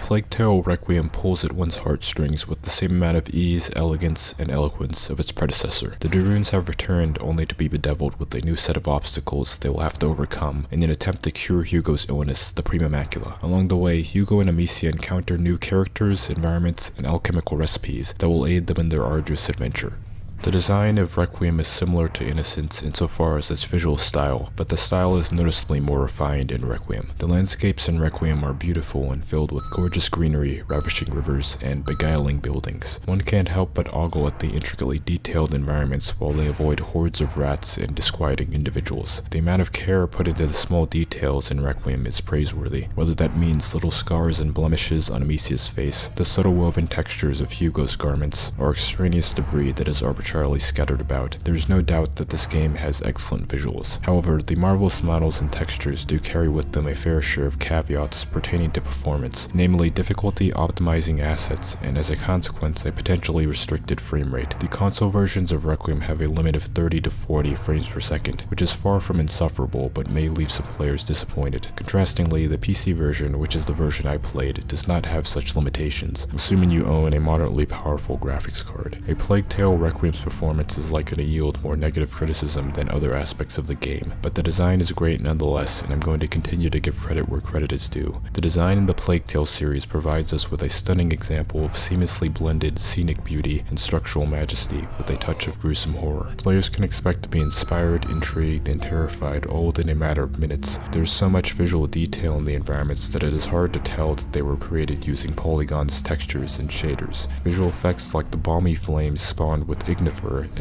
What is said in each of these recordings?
Plague Tale Requiem pulls at one's heartstrings with the same amount of ease, elegance, and eloquence of its predecessor. The Darunes have returned only to be bedeviled with a new set of obstacles they will have to overcome in an attempt to cure Hugo's illness, the Prima Macula. Along the way, Hugo and Amicia encounter new characters, environments, and alchemical recipes that will aid them in their arduous adventure. The design of Requiem is similar to Innocence insofar as its visual style, but the style is noticeably more refined in Requiem. The landscapes in Requiem are beautiful and filled with gorgeous greenery, ravishing rivers, and beguiling buildings. One can't help but ogle at the intricately detailed environments while they avoid hordes of rats and disquieting individuals. The amount of care put into the small details in Requiem is praiseworthy, whether that means little scars and blemishes on Amicia's face, the subtle woven textures of Hugo's garments, or extraneous debris that is arbitrarily scattered about. There's no doubt that this game has excellent visuals. However, the marvelous models and textures do carry with them a fair share of caveats pertaining to performance, namely difficulty optimizing assets, and as a consequence, a potentially restricted frame rate. The console versions of Requiem have a limit of 30 to 40 frames per second, which is far from insufferable but may leave some players disappointed. Contrastingly, the PC version, which is the version I played, does not have such limitations, assuming you own a moderately powerful graphics card. A Plague Tale Requiem's performance is likely to yield more negative criticism than other aspects of the game, but the design is great nonetheless, and I'm going to continue to give credit where credit is due. The design in the Plague Tale series provides us with a stunning example of seamlessly blended scenic beauty and structural majesty with a touch of gruesome horror. Players can expect to be inspired, intrigued, and terrified all within a matter of minutes. There's so much visual detail in the environments that it is hard to tell that they were created using polygons, textures, and shaders. Visual effects like the balmy flames spawned with ignifer,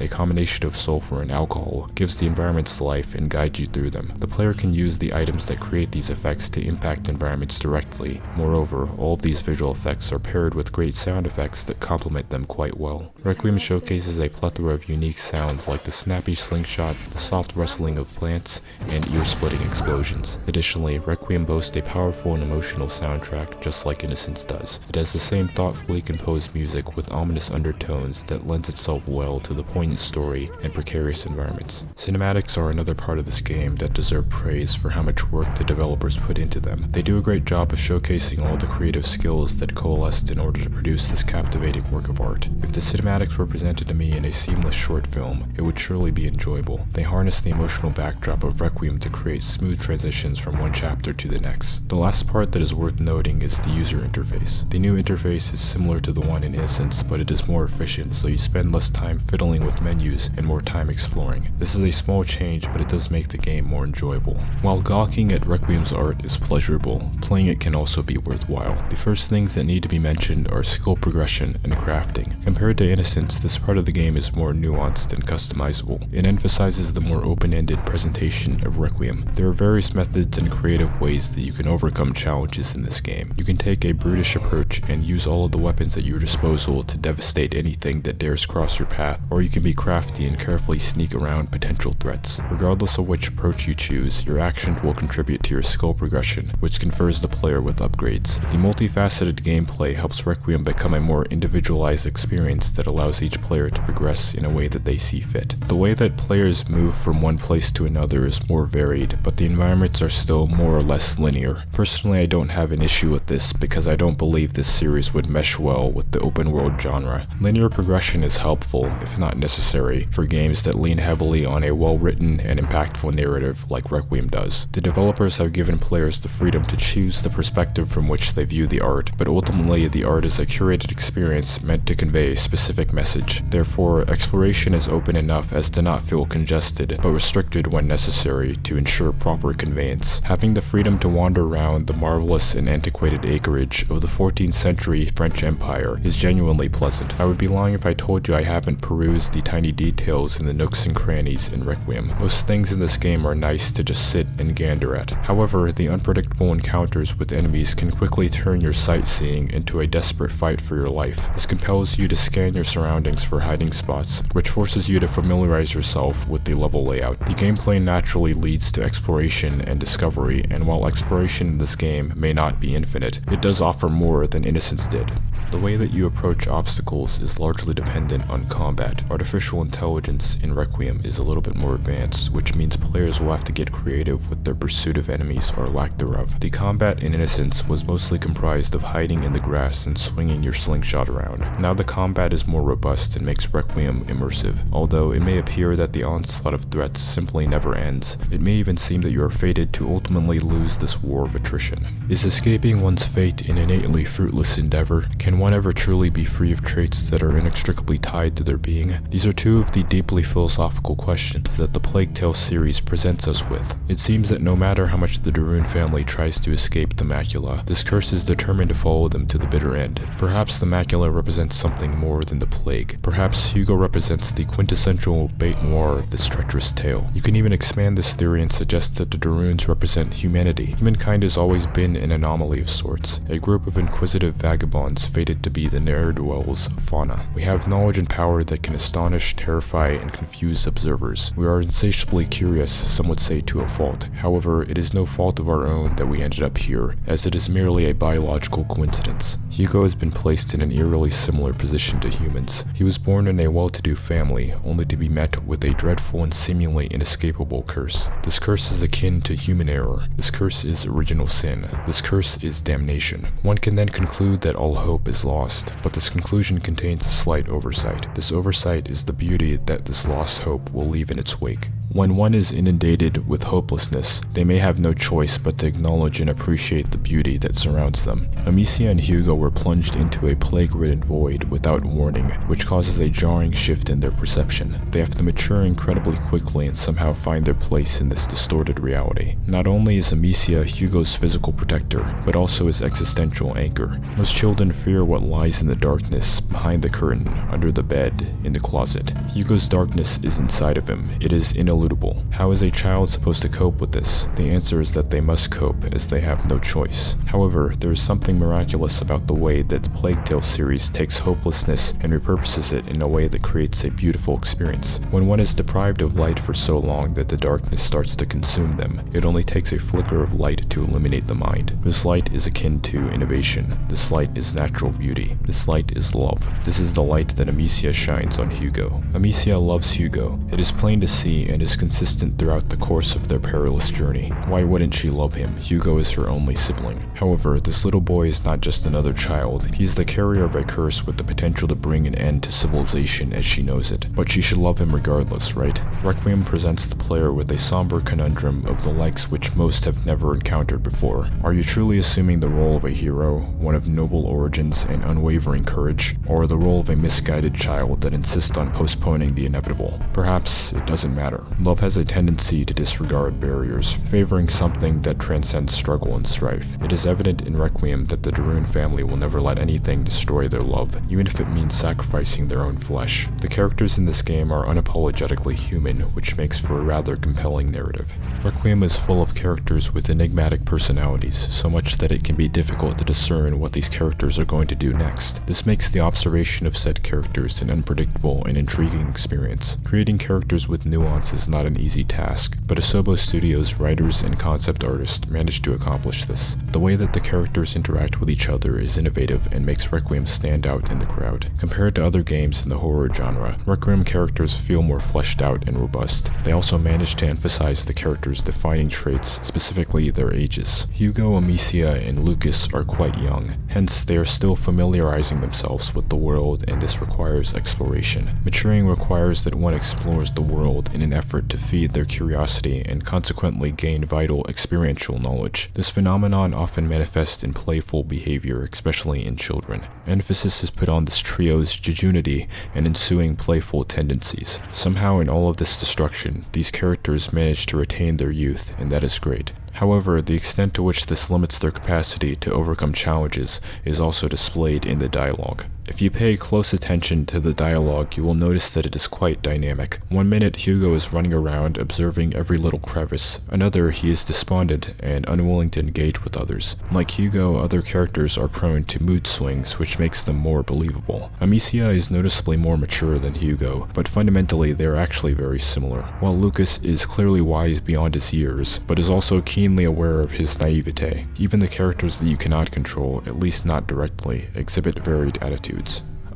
a combination of sulfur and alcohol, gives the environments life and guides you through them. The player can use the items that create these effects to impact environments directly. Moreover, all of these visual effects are paired with great sound effects that complement them quite well. Requiem showcases a plethora of unique sounds like the snappy slingshot, the soft rustling of plants, and ear-splitting explosions. Additionally, Requiem boasts a powerful and emotional soundtrack just like Innocence does. It has the same thoughtfully composed music with ominous undertones that lends itself well to the poignant story and precarious environments. Cinematics are another part of this game that deserve praise for how much work the developers put into them. They do a great job of showcasing all the creative skills that coalesced in order to produce this captivating work of art. If the cinematics were presented to me in a seamless short film, it would surely be enjoyable. They harness the emotional backdrop of Requiem to create smooth transitions from one chapter to the next. The last part that is worth noting is the user interface. The new interface is similar to the one in Innocence, but it is more efficient, so you spend less time fiddling with menus and more time exploring. This is a small change, but it does make the game more enjoyable. While gawking at Requiem's art is pleasurable, playing it can also be worthwhile. The first things that need to be mentioned are skill progression and crafting. Compared to Innocence, this part of the game is more nuanced and customizable. It emphasizes the more open-ended presentation of Requiem. There are various methods and creative ways that you can overcome challenges in this game. You can take a brutish approach and use all of the weapons at your disposal to devastate anything that dares cross your path, or you can be crafty and carefully sneak around potential threats. Regardless of which approach you choose, your actions will contribute to your skill progression, which confers the player with upgrades. The multifaceted gameplay helps Requiem become a more individualized experience that allows each player to progress in a way that they see fit. The way that players move from one place to another is more varied, but the environments are still more or less linear. Personally, I don't have an issue with this because I don't believe this series would mesh well with the open world genre. Linear progression is helpful, if not necessary, for games that lean heavily on a well-written and impactful narrative like Requiem does. The developers have given players the freedom to choose the perspective from which they view the art, but ultimately the art is a curated experience meant to convey a specific message. Therefore, exploration is open enough as to not feel congested, but restricted when necessary to ensure proper conveyance. Having the freedom to wander around the marvelous and antiquated acreage of the 14th century French Empire is genuinely pleasant. I would be lying if I told you I haven't perused the tiny details in the nooks and crannies in Requiem. Most things in this game are nice to just sit and gander at. However, the unpredictable encounters with enemies can quickly turn your sightseeing into a desperate fight for your life. This compels you to scan your surroundings for hiding spots, which forces you to familiarize yourself with the level layout. The gameplay naturally leads to exploration and discovery, and while while exploration in this game may not be infinite, it does offer more than Innocence did. The way that you approach obstacles is largely dependent on combat. Artificial intelligence in Requiem is a little bit more advanced, which means players will have to get creative with their pursuit of enemies or lack thereof. The combat in Innocence was mostly comprised of hiding in the grass and swinging your slingshot around. Now the combat is more robust and makes Requiem immersive. Although it may appear that the onslaught of threats simply never ends, it may even seem that you are fated to ultimately lose this war of attrition. Is escaping one's fate an innately fruitless endeavor? Can one ever truly be free of traits that are inextricably tied to their being? These are two of the deeply philosophical questions that the Plague Tale series presents us with. It seems that no matter how much the de Rune family tries to escape the macula, this curse is determined to follow them to the bitter end. Perhaps the macula represents something more than the plague. Perhaps Hugo represents the quintessential bête noire of this treacherous tale. You can even expand this theory and suggest that the de Runes represent humanity. Humankind has always been an anomaly of sorts, a group of inquisitive vagabonds fated to be the ne'er-do-wells of fauna. We have knowledge and power that can astonish, terrify, and confuse observers. We are insatiably curious, some would say to a fault. However, it is no fault of our own that we ended up here, as it is merely a biological coincidence. Hugo has been placed in an eerily similar position to humans. He was born in a well-to-do family, only to be met with a dreadful and seemingly inescapable curse. This curse is akin to human error. This curse is original sin. This curse is damnation. One can then conclude that all hope is lost, but this conclusion contains a slight oversight. This oversight is the beauty that this lost hope will leave in its wake. When one is inundated with hopelessness, they may have no choice but to acknowledge and appreciate the beauty that surrounds them. Amicia and Hugo were plunged into a plague-ridden void without warning, which causes a jarring shift in their perception. They have to mature incredibly quickly and somehow find their place in this distorted reality. Not only is Amicia Hugo's physical protector, but also his existential anchor. Most children fear what lies in the darkness, behind the curtain, under the bed, in the closet. Hugo's darkness is inside of him. It is ineluctable. How is a child supposed to cope with this? The answer is that they must cope, as they have no choice. However, there is something miraculous about the way that the Plague Tale series takes hopelessness and repurposes it in a way that creates a beautiful experience. When one is deprived of light for so long that the darkness starts to consume them, it only takes a flicker of light to illuminate the mind. This light is akin to innovation. This light is natural beauty. This light is love. This is the light that Amicia shines on Hugo. Amicia loves Hugo. It is plain to see and is consistent throughout the course of their perilous journey. Why wouldn't she love him? Hugo is her only sibling. However, this little boy is not just another child. He is the carrier of a curse with the potential to bring an end to civilization as she knows it. But she should love him regardless, right? Requiem presents the player with a somber conundrum of the likes which most have never encountered before. Are you truly assuming the role of a hero, one of noble origins and unwavering courage, or the role of a misguided child that insists on postponing the inevitable? Perhaps it doesn't matter. Love has a tendency to disregard barriers, favoring something that transcends struggle and strife. It is evident in Requiem that the de Rune family will never let anything destroy their love, even if it means sacrificing their own flesh. The characters in this game are unapologetically human, which makes for a rather compelling narrative. Requiem is full of characters with enigmatic personalities, so much that it can be difficult to discern what these characters are going to do next. This makes the observation of said characters an unpredictable and intriguing experience. Creating characters with nuance is not an easy task, but Asobo Studios' writers and concept artists managed to accomplish this. The way that the characters interact with each other is innovative and makes Requiem stand out in the crowd. Compared to other games in the horror genre, Requiem characters feel more fleshed out and robust. They also managed to emphasize the characters' defining traits, specifically their ages. Hugo, Amicia, and Lucas are quite young, hence they are still familiarizing themselves with the world, and this requires exploration. Maturing requires that one explores the world in an effort to feed their curiosity and consequently gain vital experiential knowledge. This phenomenon often manifests in playful behavior, especially in children. Emphasis is put on this trio's jejunity and ensuing playful tendencies. Somehow in all of this destruction, these characters manage to retain their youth, and that is great. However, the extent to which this limits their capacity to overcome challenges is also displayed in the dialogue. If you pay close attention to the dialogue, you will notice that it is quite dynamic. One minute, Hugo is running around observing every little crevice. Another, he is despondent and unwilling to engage with others. Like Hugo, other characters are prone to mood swings, which makes them more believable. Amicia is noticeably more mature than Hugo, but fundamentally they are actually very similar. While Lucas is clearly wise beyond his years, but is also keenly aware of his naivete. Even the characters that you cannot control, at least not directly, exhibit varied attitudes.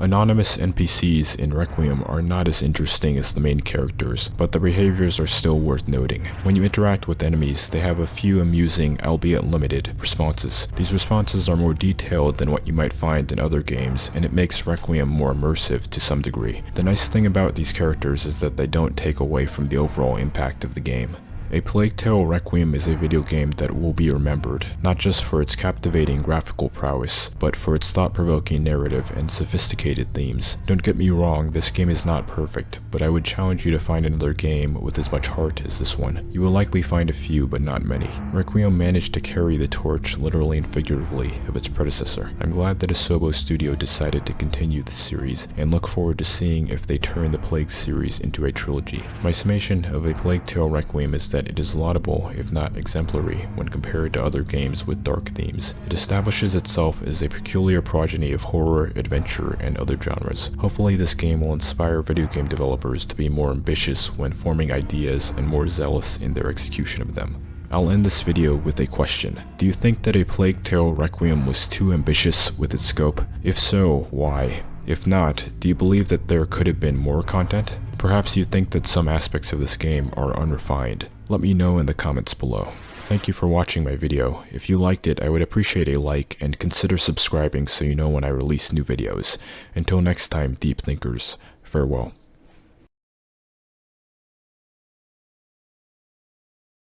Anonymous NPCs in Requiem are not as interesting as the main characters, but the behaviors are still worth noting. When you interact with enemies, they have a few amusing, albeit limited, responses. These responses are more detailed than what you might find in other games, and it makes Requiem more immersive to some degree. The nice thing about these characters is that they don't take away from the overall impact of the game. A Plague Tale Requiem is a video game that will be remembered, not just for its captivating graphical prowess, but for its thought-provoking narrative and sophisticated themes. Don't get me wrong, this game is not perfect, but I would challenge you to find another game with as much heart as this one. You will likely find a few, but not many. Requiem managed to carry the torch, literally and figuratively, of its predecessor. I'm glad that Asobo Studio decided to continue this series, and look forward to seeing if they turn the Plague series into a trilogy. My summation of A Plague Tale Requiem is that it is laudable, if not exemplary, when compared to other games with dark themes. It establishes itself as a peculiar progeny of horror, adventure, and other genres. Hopefully this game will inspire video game developers to be more ambitious when forming ideas and more zealous in their execution of them. I'll end this video with a question. Do you think that A Plague Tale Requiem was too ambitious with its scope? If so, why? If not, do you believe that there could have been more content? Perhaps you think that some aspects of this game are unrefined. Let me know in the comments below. Thank you for watching my video. If you liked it, I would appreciate a like and consider subscribing so you know when I release new videos. Until next time, deep thinkers, farewell.